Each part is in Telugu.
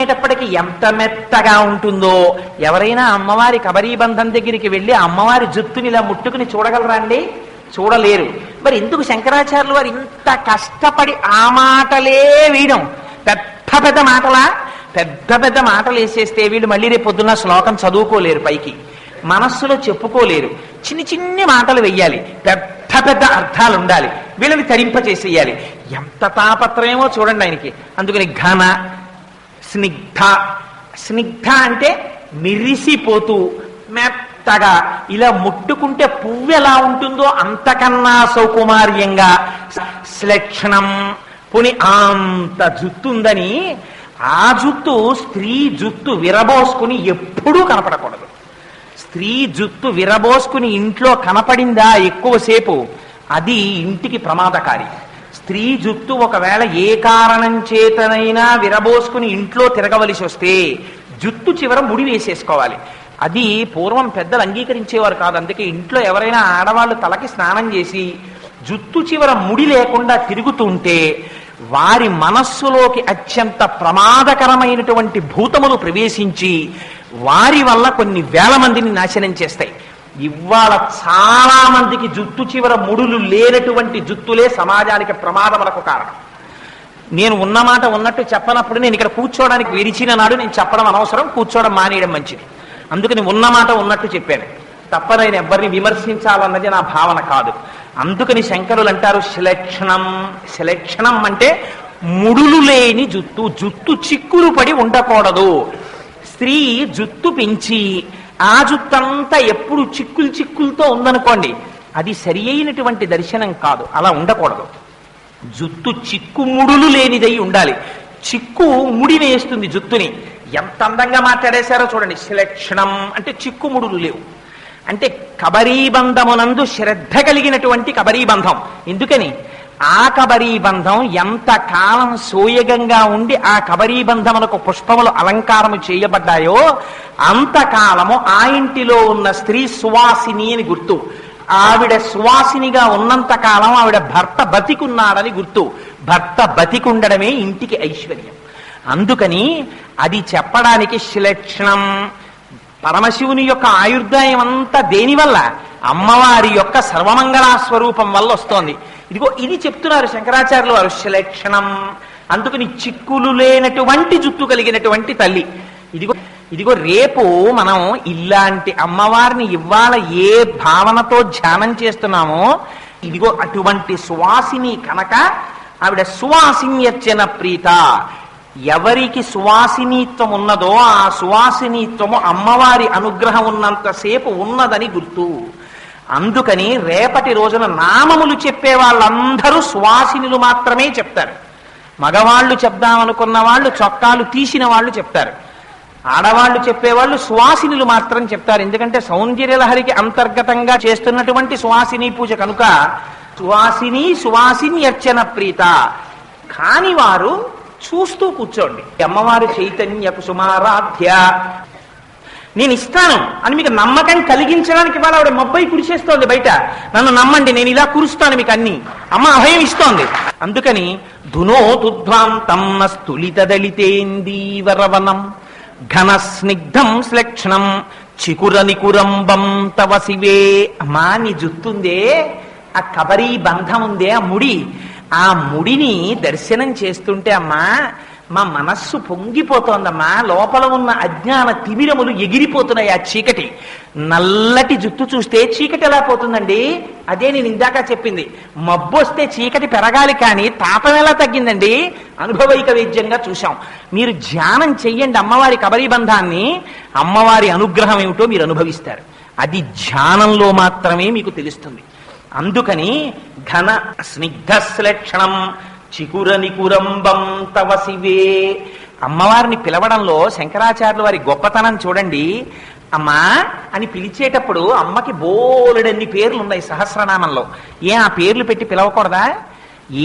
ప్పటికి ఎంత మెత్తగా ఉంటుందో. ఎవరైనా అమ్మవారి కబరీబంధం దగ్గరికి వెళ్ళి అమ్మవారి జుత్తుని ఇలా ముట్టుకుని చూడగలరా అండి? చూడలేరు. మరి ఎందుకు శంకరాచార్యులు వారు ఇంత కష్టపడి ఆ మాటలే వేయడం? పెద్ద పెద్ద మాటలా? పెద్ద పెద్ద మాటలు వేసేస్తే వీళ్ళు మళ్ళీ రేపు పొద్దున్న శ్లోకం చదువుకోలేరు, పైకి మనస్సులో చెప్పుకోలేరు. చిన్ని చిన్ని మాటలు వెయ్యాలి, పెద్ద పెద్ద అర్థాలు ఉండాలి, వీళ్ళని తరింపచేసేయాలి. ఎంత తాపత్రయమో చూడండి ఆయనకి. అందుకని ఘన, స్నిగ్ధ. స్నిగ్ధ అంటే మిరిసిపోతూ మెత్తగా, ఇలా ముట్టుకుంటే పువ్వు ఎలా ఉంటుందో అంతకన్నా సౌకుమార్యంగా. శ్లక్షణం, పుని అంత జుత్తుందని ఆ జుత్తు స్త్రీ జుత్తు విరబోసుకుని ఎప్పుడూ కనపడకూడదు. స్త్రీ జుత్తు విరబోసుకుని ఇంట్లో కనపడిందా ఎక్కువసేపు, అది ఇంటికి ప్రమాదకారి. స్త్రీ జుత్తు ఒకవేళ ఏ కారణం చేతనైనా విరబోసుకుని ఇంట్లో తిరగవలసి వస్తే జుత్తు చివర ముడి వేసేసుకోవాలి. అది పూర్వం పెద్దలు అంగీకరించేవారు కాదు. అందుకే ఇంట్లో ఎవరైనా ఆడవాళ్ళు తలకి స్నానం చేసి జుత్తు చివర ముడి లేకుండా తిరుగుతుంటే వారి మనస్సులోకి అత్యంత ప్రమాదకరమైనటువంటి భూతములు ప్రవేశించి వారి వల్ల కొన్ని వేల మందిని నాశనం చేస్తాయి. ఇవాళ చాలా మందికి జుత్తు చివర ముడులు లేనటువంటి జుత్తులే సమాజానికి ప్రమాదములకు కారణం. నేను ఉన్నమాట ఉన్నట్టు చెప్పనప్పుడు నేను ఇక్కడ కూర్చోవడానికి విరిచిన నాడు నేను చెప్పడం అనవసరం, కూర్చోవడం మానేయడం మంచిది. అందుకని ఉన్నమాట ఉన్నట్టు చెప్పాను. తప్ప నేను ఎవరిని విమర్శించాలన్నది నా భావన కాదు. అందుకని శంకరులు అంటారు శ్లక్షణం. శ్లక్షణం అంటే ముడులు లేని జుత్తు, జుత్తు చిక్కులు పడి ఉండకూడదు. స్త్రీ జుత్తు పెంచి ఆ జుత్తంతా ఎప్పుడు చిక్కులు చిక్కులతో ఉందనుకోండి, అది సరి అయినటువంటి దర్శనం కాదు. అలా ఉండకూడదు. జుత్తు చిక్కుముడులు లేనిదై ఉండాలి. చిక్కు ముడి వేస్తుంది జుత్తుని. ఎంత అందంగా మాట్లాడేశారో చూడండి. శ్లక్షణం అంటే చిక్కుముడులు లేవు. అంటే కబరీబంధమునందు శ్రద్ధ కలిగినటువంటి కబరీబంధం. ఎందుకని? ఆ కబరీబంధం ఎంత కాలం సోయగంగా ఉండి ఆ కబరీబంధమునకు పుష్పములు అలంకారము చేయబడ్డాయో అంతకాలము ఆ ఇంటిలో ఉన్న స్త్రీ సువాసిని అని గుర్తు. ఆవిడ సువాసినిగా ఉన్నంత కాలం ఆవిడ భర్త బతికున్నాడని గుర్తు. భర్త బతికుండడమే ఇంటికి ఐశ్వర్యం. అందుకని అది చెప్పడానికి శ్లక్షణం. పరమశివుని యొక్క ఆయుర్దాయం అంతా దేనివల్ల? అమ్మవారి యొక్క సర్వమంగళా స్వరూపం వల్ల వస్తోంది. ఇదిగో ఇది చెప్తున్నారు శంకరాచార్యులు వారు, శ్లక్షణం. అందుకని చిక్కులు లేనటువంటి జుత్తు కలిగినటువంటి తల్లి. ఇదిగో రేపు మనం ఇలాంటి అమ్మవారిని ఇవాళ ఏ భావనతో ధ్యానం చేస్తున్నామో, ఇదిగో అటువంటి సువాసిని కనుక ఆవిడ సువాసిన్యర్చన ప్రీత. ఎవరికి సువాసినీత్వం ఉన్నదో ఆ సువాసినీత్వము అమ్మవారి అనుగ్రహం ఉన్నంతసేపు ఉన్నదని గుర్తు. అందుకని రేపటి రోజున నామములు చెప్పే వాళ్ళందరూ సువాసినులు మాత్రమే చెప్తారు. మగవాళ్ళు చెప్దామనుకున్న వాళ్ళు చొక్కాలు తీసిన వాళ్ళు చెప్తారు. ఆడవాళ్ళు చెప్పేవాళ్ళు సువాసినులు మాత్రం చెప్తారు. ఎందుకంటే సౌందర్యలహరికి అంతర్గతంగా చేస్తున్నటువంటి సువాసిని పూజ కనుక సువాసిని అర్చన ప్రీత. కాని వారు చూస్తూ కూర్చోండి. అమ్మవారు చైతన్య కుసుమారాధ్య, నేను ఇస్తాను అని మీకు నమ్మకం కలిగించడానికి వాళ్ళ ఆవిడ మొబ్బై కురిసేస్తోంది బయట. నన్ను నమ్మండి, నేను ఇలా కురుస్తాను మీకు అన్ని. అమ్మ అభయం ఇస్తోంది. అందుకని ధునోతుధ్వాంతం స్థులిత దళితేందీవరవనం ఘన స్నిగ్ధం శ్లక్షణం చికుర నికురంబం తవ శివే. అమ్మా నీ జుత్తుందే, ఆ కబరీ బంధం ఉందే, ఆ ముడి, ఆ ముడిని దర్శనం చేస్తుంటే అమ్మా మా మనస్సు పొంగిపోతోందమ్మా. లోపల ఉన్న అజ్ఞాన తిమిరములు ఎగిరిపోతున్నాయి. ఆ చీకటి, నల్లటి జుత్తు చూస్తే చీకటి ఎలా పోతుందండి? అదే నేను ఇందాక చెప్పింది. మబ్బు వస్తే చీకటి పెరగాలి, కానీ తాపం ఎలా తగ్గిందండి? అనుభవైక వేద్యంగా చూశాం. మీరు ధ్యానం చెయ్యండి అమ్మవారి కబరీబంధాన్ని, అమ్మవారి అనుగ్రహం ఏమిటో మీరు అనుభవిస్తారు. అది ధ్యానంలో మాత్రమే మీకు తెలుస్తుంది. అందుకని ఘన స్నిగ్ధ శ్లక్షణం చికుర నికురంబం తవ శివే. అమ్మవారిని పిలవడంలో శంకరాచార్యుల వారి గొప్పతనం చూడండి. అమ్మా అని పిలిచేటప్పుడు అమ్మకి బోలెడన్ని పేర్లు ఉన్నాయి సహస్రనామంలో. ఆ పేర్లు పెట్టి పిలవకూడదా?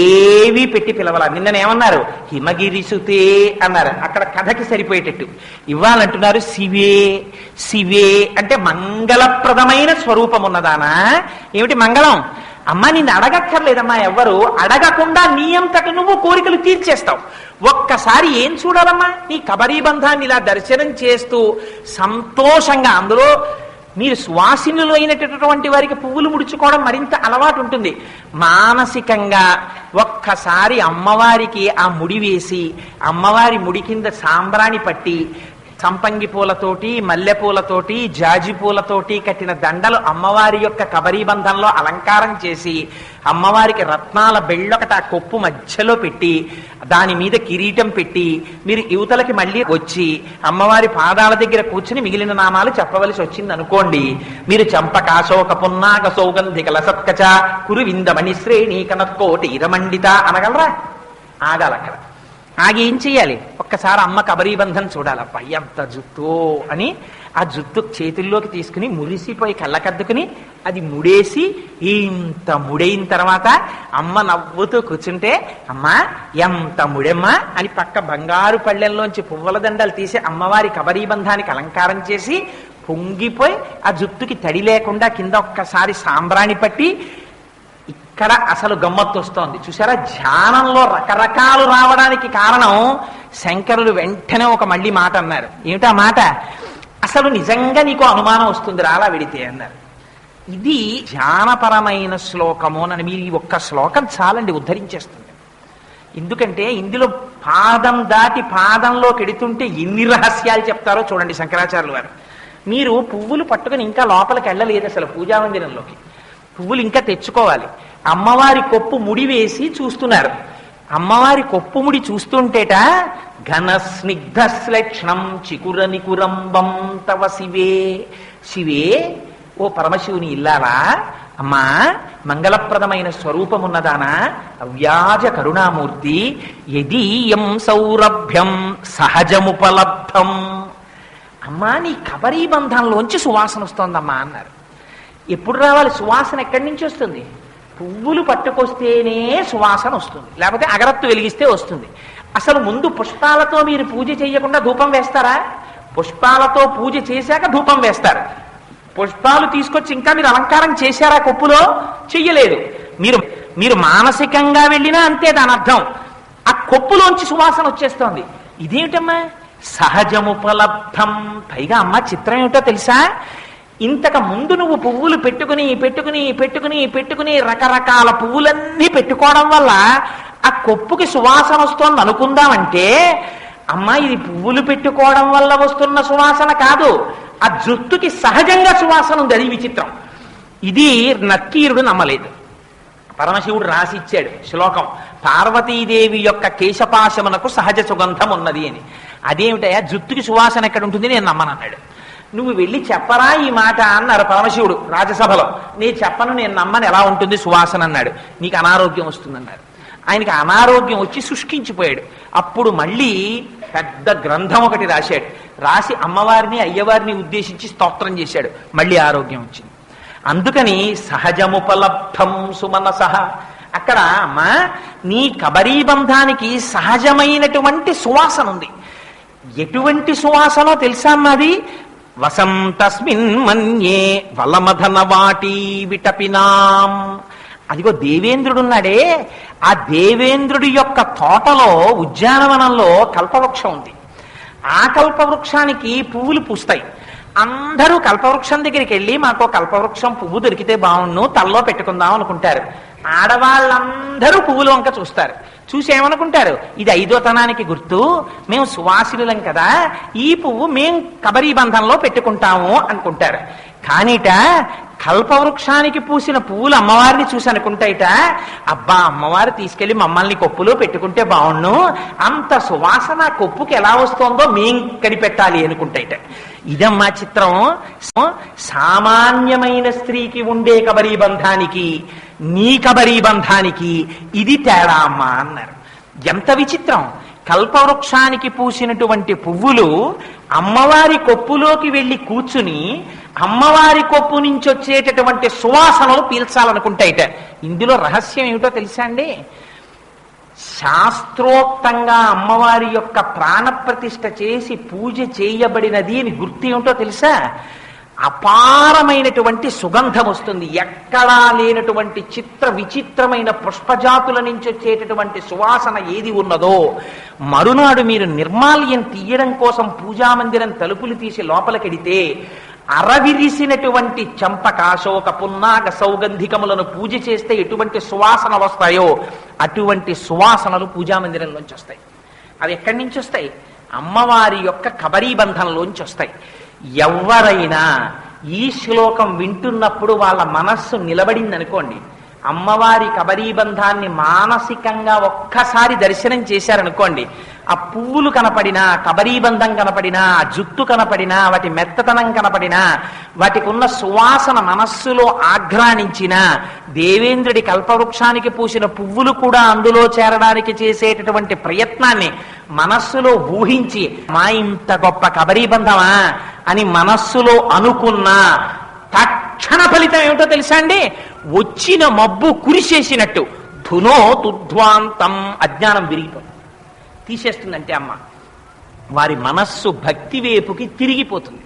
ఏవి పెట్టి పిలవాల. నిన్ననేమన్నారు? హిమగిరిసుతే అన్నారు. అక్కడ కథకి సరిపోయేటట్టు ఇవ్వాలంటున్నారు. శివే శివే అంటే మంగళప్రదమైన స్వరూపం ఉన్నదానా? ఏమిటి మంగళం? అమ్మ నిన్ను అడగక్కర్లేదమ్మా, ఎవ్వరు అడగకుండా నీ అంతట నువ్వు కోరికలు తీర్చేస్తావు. ఒక్కసారి ఏం చూడాలమ్మా, నీ కబరీ బంధాన్ని ఇలా దర్శనం చేస్తూ సంతోషంగా, అందులో మీరు సువాసినులు అయినటువంటి వారికి పువ్వులు ముడుచుకోవడం మరింత అలవాటు ఉంటుంది. మానసికంగా ఒక్కసారి అమ్మవారికి ఆ ముడి వేసి, అమ్మవారి ముడి కింద సాంబ్రాణి పట్టి, సంపంగి పూలతోటి, మల్లె పూలతోటి, జాజి పూలతోటి కట్టిన దండలు అమ్మవారి యొక్క కబరీ బంధంలో అలంకారం చేసి, అమ్మవారికి రత్నాల బెళ్ళొకట ఆ కొప్పు మధ్యలో పెట్టి, దాని మీద కిరీటం పెట్టి, మీరు యువతలకి మళ్ళీ వచ్చి అమ్మవారి పాదాల దగ్గర కూర్చుని మిగిలిన నామాలు చెప్పవలసి వచ్చింది అనుకోండి, మీరు చంపకాశోక పున్నాక సౌగంధిక లసత్కచ కురు విందమణి శ్రేణి కనత్కోటి ఇరమండిత అనగలరా? ఆగాలక్కడ. ఆగి ఏం చెయ్యాలి? ఒక్కసారి అమ్మ కబరీ బంధం చూడాలప్ప, ఎంత జుత్తు అని ఆ జుత్తు చేతుల్లోకి తీసుకుని మురిసిపోయి కళ్ళకద్దుకుని అది ముడేసి, ఇంత ముడైన తర్వాత అమ్మ నవ్వుతూ కూర్చుంటే, అమ్మా ఎంత ముడెమ్మా అని పక్క బంగారు పళ్ళెంలోంచి పువ్వుల దండలు తీసి అమ్మవారి కబరీ బంధానికి అలంకారం చేసి పొంగిపోయి ఆ జుత్తుకి తడి లేకుండా కింద ఒక్కసారి సాంబ్రాణి పట్టి, ఇక్కడ అసలు గమ్మత్తు వస్తోంది చూసారా? ధ్యానంలో రకరకాలు రావడానికి కారణం శంకరులు వెంటనే ఒక మళ్ళీ మాట అన్నారు. ఏమిటా మాట? అసలు నిజంగా నీకు అనుమానం వస్తుంది రాలా వెడితే అన్నారు. ఇది ధ్యానపరమైన శ్లోకము అని మీరు ఈ ఒక్క శ్లోకం చాలండి, ఉద్ధరించేస్తుంది. ఎందుకంటే ఇందులో పాదం దాటి పాదంలో కెడుతుంటే ఎన్ని రహస్యాలు చెప్తారో చూడండి శంకరాచార్యులు వారు. మీరు పువ్వులు పట్టుకుని ఇంకా లోపలికి వెళ్ళలేదు అసలు పూజా మందిరంలోకి. పువ్వులు ఇంకా తెచ్చుకోవాలి. అమ్మవారి కొప్పు ముడి వేసి చూస్తున్నారు. అమ్మవారి కొప్పు ముడి చూస్తుంటేట, ఘన స్నిగ్ధ శ్లేక్షణం చికుర నికురంబం తవ శివే. శివే, ఓ పరమశివుని ఇల్లాలా, అమ్మా మంగళప్రదమైన స్వరూపమున్నదానా, అవ్యాజ కరుణామూర్తి, యదీయం సౌరభ్యం సహజముపలబ్ధం. అమ్మా నీ కబరీ బంధంలోంచి సువాసన వస్తోందమ్మా అన్నారు. ఎప్పుడు రావాలి సువాసన? ఎక్కడి నుంచి వస్తుంది? పువ్వులు పట్టుకొస్తేనే సువాసన వస్తుంది, లేకపోతే అగరత్తు వెలిగిస్తే వస్తుంది. అసలు ముందు పుష్పాలతో మీరు పూజ చేయకుండా ధూపం వేస్తారా? పుష్పాలతో పూజ చేశాక ధూపం వేస్తారు. పుష్పాలు తీసుకొచ్చి ఇంకా మీరు అలంకారం చేశారా కొప్పులో? చెయ్యలేదు. మీరు మానసికంగా వెళ్ళినా అంతే దాని అర్థం. ఆ కొప్పులోంచి సువాసన వచ్చేస్తోంది. ఇదేమిటమ్మా? సహజముపలబ్ధం. పైగా అమ్మ చిత్రం ఏమిటో తెలుసా? ఇంతకు ముందు నువ్వు పువ్వులు పెట్టుకుని పెట్టుకుని పెట్టుకుని పెట్టుకుని రకరకాల పువ్వులన్నీ పెట్టుకోవడం వల్ల ఆ కొప్పుకి సువాసన వస్తోంది అనుకుందామంటే, అమ్మా ఇది పువ్వులు పెట్టుకోవడం వల్ల వస్తున్న సువాసన కాదు, ఆ జుత్తుకి సహజంగా సువాసన ఉంది. అది విచిత్రం. ఇది నక్కీరుడు నమ్మలేదు. పరమశివుడు రాసిచ్చాడు శ్లోకం, పార్వతీదేవి యొక్క కేశపాశమునకు సహజ సుగంధం ఉన్నది అని. అదేమిటయా జుత్తుకి సువాసన ఎక్కడ ఉంటుంది? నేను నమ్మనన్నాడు. నువ్వు వెళ్ళి చెప్పరా ఈ మాట అన్నారు పరమశివుడు రాజసభలో. నేను చెప్పను, నేను నమ్మను, ఎలా ఉంటుంది సువాసన అన్నాడు. నీకు అనారోగ్యం వస్తుందన్నారు. ఆయనకి అనారోగ్యం వచ్చి శుష్కించిపోయాడు. అప్పుడు మళ్ళీ పెద్ద గ్రంథం ఒకటి రాశాడు. రాసి అమ్మవారిని అయ్యవారిని ఉద్దేశించి స్తోత్రం చేశాడు. మళ్ళీ ఆరోగ్యం వచ్చింది. అందుకని సహజముపలబ్ధం సుమనసః. అక్కడ అమ్మా నీ కబరీ బంధానికి సహజమైనటువంటి సువాసన ఉంది. ఎటువంటి సువాసనో తెలుసా అన్నది? వసంతస్మిన్ మన్యే వలమధన వాటి విటపినాం. అదిగో దేవేంద్రుడున్నాడే, ఆ దేవేంద్రుడి యొక్క తోటలో ఉద్యానవనంలో కల్పవృక్షం ఉంది. ఆ కల్పవృక్షానికి పువ్వులు పూస్తాయి. అందరూ కల్పవృక్షం దగ్గరికి వెళ్ళి మాకు కల్పవృక్షం పువ్వు దొరికితే బాగుండు, తల్లో పెట్టుకుందాం అనుకుంటారు. ఆడవాళ్ళందరూ పువ్వులు వంక చూస్తారు. చూసి ఏమనుకుంటారు? ఇది ఐదోతనానికి గుర్తు, మేము సువాసినులం కదా, ఈ పువ్వు మేం కబరీ బంధంలో పెట్టుకుంటాము అనుకుంటారు. కానీట కల్పవృక్షానికి పూసిన పువ్వులు అమ్మవారిని చూసి అనుకుంటాయిట, అబ్బా అమ్మవారు తీసుకెళ్లి మమ్మల్ని కొప్పులో పెట్టుకుంటే బాగుండు, అంత సువాసన కొప్పుకి ఎలా వస్తోందో మేం కనిపెట్టాలి అనుకుంటాయిట. ఇదమ్మా చిత్రం. సామాన్యమైన స్త్రీకి ఉండే కబరీ బంధానికి నీ కబరీ బంధానికి ఇది తేడా అమ్మా అన్నారు. ఎంత విచిత్రం! కల్పవృక్షానికి పూసినటువంటి పువ్వులు అమ్మవారి కొప్పులోకి వెళ్ళి కూర్చుని అమ్మవారి కొప్పు నుంచి వచ్చేటటువంటి సువాసనలు పీల్చాలనుకుంటాయిట. ఇందులో రహస్యం ఏమిటో తెలుసా అండి? శాస్త్రోక్తంగా అమ్మవారి యొక్క ప్రాణప్రతిష్ఠ చేసి పూజ చేయబడినది అని గుర్తు ఏమిటో తెలుసా? అపారమైనటువంటి సుగంధం వస్తుంది. ఎక్కడా లేనటువంటి చిత్ర విచిత్రమైన పుష్పజాతుల నుంచి వచ్చేటటువంటి సువాసన ఏది ఉన్నదో, మరునాడు మీరు నిర్మాల్యం తీయడం కోసం పూజామందిరం తలుపులు తీసి లోపలికెడితే అరవిరిసినటువంటి చంపక, అశోక, పున్నాగ, సౌగంధికములను పూజ చేస్తే ఎటువంటి సువాసన వస్తాయో అటువంటి సువాసనలు పూజామందిరంలోంచి వస్తాయి. అవి ఎక్కడి నుంచి వస్తాయి? అమ్మవారి యొక్క కబరీబంధంలోంచి వస్తాయి. ఎవరైనా ఈ శ్లోకం వింటున్నప్పుడు వాళ్ళ మనస్సు నిలబడింది అనుకోండి, అమ్మవారి కబరీబంధాన్ని మానసికంగా ఒక్కసారి దర్శనం చేశారనుకోండి, ఆ పువ్వులు కనపడినా, కబరీబంధం కనపడినా, ఆ జుట్టు కనపడినా, వాటి మెత్తతనం కనపడినా, వాటికి ఉన్న సువాసన మనస్సులో ఆఘ్రానించినా, దేవేంద్రుడి కల్పవృక్షానికి పూసిన పువ్వులు కూడా అందులో చేరడానికి చేసేటటువంటి ప్రయత్నాన్ని మనస్సులో ఊహించి, మా ఇంత గొప్ప కబరీబంధమా అని మనస్సులో అనుకున్నా తక్షణ ఫలితం ఏమిటో తెలుసా అండి? వచ్చిన మబ్బు కురిసేసినట్టు ధునో తుధ్వాంతం, అజ్ఞానం విరిగిపోతుంది, తీసేస్తుందంటే అమ్మ వారి మనస్సు భక్తి వైపుకి తిరిగిపోతుంది.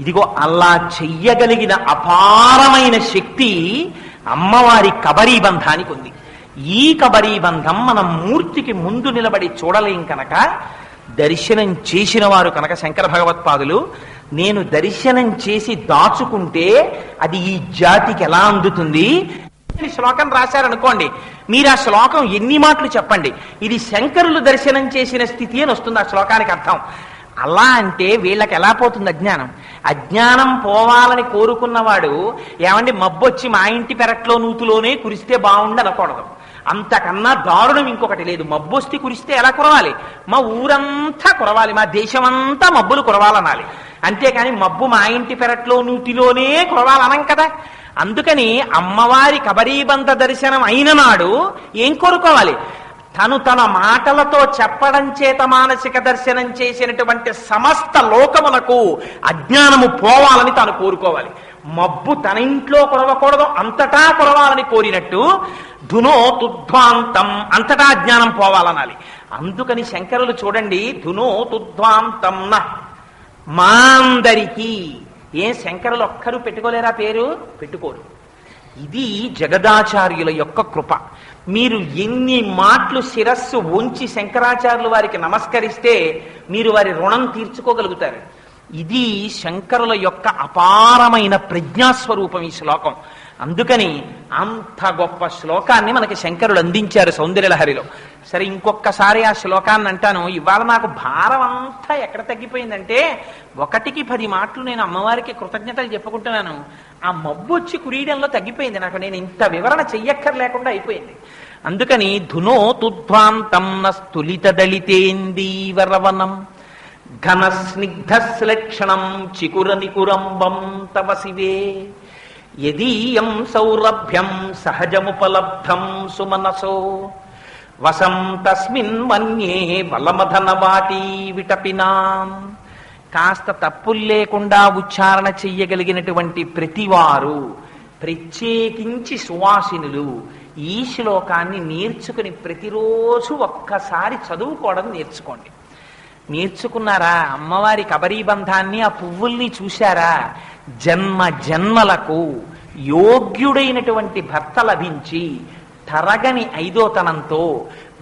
ఇదిగో అలా చెయ్యగలిగిన అపారమైన శక్తి అమ్మవారి కబరీబంధానికి ఉంది. ఈ కబరీబంధం మనం మూర్తికి ముందు నిలబడి చూడలేం కనుక, దర్శనం చేసిన వారు కనుక శంకర భగవత్పాదులు, నేను దర్శనం చేసి దాచుకుంటే అది ఈ జాతికి ఎలా అందుతుంది శ్లోకం రాశారనుకోండి, మీరు ఆ శ్లోకం ఎన్ని మాటలు చెప్పండి, ఇది శంకరులు దర్శనం చేసిన స్థితి అని వస్తుంది ఆ శ్లోకానికి అర్థం. అలా అంటే వీళ్ళకి ఎలా పోతుంది అజ్ఞానం? అజ్ఞానం పోవాలని కోరుకున్నవాడు ఏమండి మబ్బొచ్చి మా ఇంటి పెరట్లో నూతులోనే కురిస్తే బాగుండి అనకూడదు. అంతకన్నా దారుణం ఇంకొకటి లేదు. మబ్బొస్తే కురిస్తే ఎలా కురవాలి? మా ఊరంతా కురవాలి, మా దేశమంతా మబ్బులు కురవాలనాలి. అంతేకాని మబ్బు మా ఇంటి పెరట్లో నూతిలోనే కురవాలనం కదా. అందుకని అమ్మవారి కబరీబంధ దర్శనం అయిన నాడు ఏం కోరుకోవాలి? తను తన మాటలతో చెప్పడం చేత మానసిక దర్శనం చేసినటువంటి సమస్త లోకమునకు అజ్ఞానము పోవాలని తాను కోరుకోవాలి. మబ్బు తన ఇంట్లో కురవకూడదు, అంతటా కురవాలని కోరినట్టు ధునో తుధ్వాంతం, అంతటా అజ్ఞానం పోవాలనాలి. అందుకని శంకరులు చూడండి, ధునో తుధ్వాంతం న, మా అందరికీ. ఏం శంకరులు ఒక్కరు పెట్టుకోలేరా పేరు? పెట్టుకోరు. ఇది జగదాచార్యుల యొక్క కృప. మీరు ఎన్ని మాటలు శిరస్సు ఉంచి శంకరాచార్యులు వారికి నమస్కరిస్తే మీరు వారి రుణం తీర్చుకోగలుగుతారు. ఇది శంకరుల యొక్క అపారమైన ప్రజ్ఞాస్వరూపం ఈ శ్లోకం. అందుకని అంత గొప్ప శ్లోకాన్ని మనకి శంకరులు అందించారు సౌందర్యలహరిలో. సరే, ఇంకొకసారి ఆ శ్లోకాన్ని అంటాను. ఇవాళ నాకు భారం అంతా ఎక్కడ తగ్గిపోయిందంటే, 1-10 మాటలు నేను అమ్మవారికి కృతజ్ఞతలు చెప్పుకుంటున్నాను. ఆ మబ్బు వచ్చి కురియడంలో తగ్గిపోయింది నాకు. నేను ఇంత వివరణ చెయ్యక్కర్లేకుండా అయిపోయింది. అందుకని ధునో తుధ్వాంతం నస్తులిత దళితేందీవరవనం ఘన స్నిగ్ధశ్లక్షణం చికుర నికురంబం తవ శివే యదీయం సౌరభ్యం సహజముపలబ్ధం సుమనసో వసం తస్మిన్ మన్యే బలమధన వాటి విటపినాం. కాస్త తప్పులు లేకుండా ఉచ్చారణ చెయ్యగలిగినటువంటి ప్రతివారు, ప్రత్యేకించి సువాసినులు, ఈ శ్లోకాన్ని నేర్చుకుని ప్రతిరోజు ఒక్కసారి చదువుకోవడం నేర్చుకోండి. నేర్చుకున్నారా? అమ్మవారి కబరీబంధాన్ని, ఆ పువ్వుల్ని చూశారా? జన్మ జన్మలకు యోగ్యుడైనటువంటి భర్త లభించి తరగని ఐదోతనంతో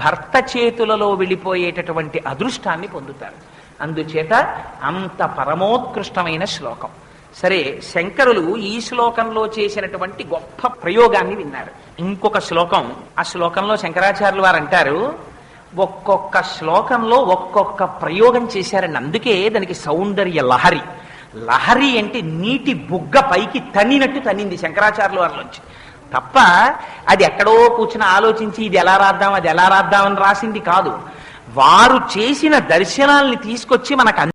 భర్త చేతులలో వెళ్ళిపోయేటటువంటి అదృష్టాన్ని పొందుతారు. అందుచేత అంత పరమోత్కృష్టమైన శ్లోకం. సరే, శంకరులు ఈ శ్లోకంలో చేసినటువంటి గొప్ప ప్రయోగాన్ని విన్నారు. ఇంకొక శ్లోకం, ఆ శ్లోకంలో శంకరాచార్యులు వారు అంటారు, ఒక్కొక్క శ్లోకంలో ఒక్కొక్క ప్రయోగం చేశారండి. అందుకే దానికి సౌందర్య లహరి. లహరి అంటే నీటి బుగ్గ పైకి తన్నినట్టు తన్నింది శంకరాచార్యుల వారిలోంచి తప్ప, అది ఎక్కడో కూర్చుని ఆలోచించి ఇది ఎలా రాద్దాం అది ఎలా రాద్దామని రాసింది కాదు. వారు చేసిన దర్శనాల్ని తీసుకొచ్చి మనకు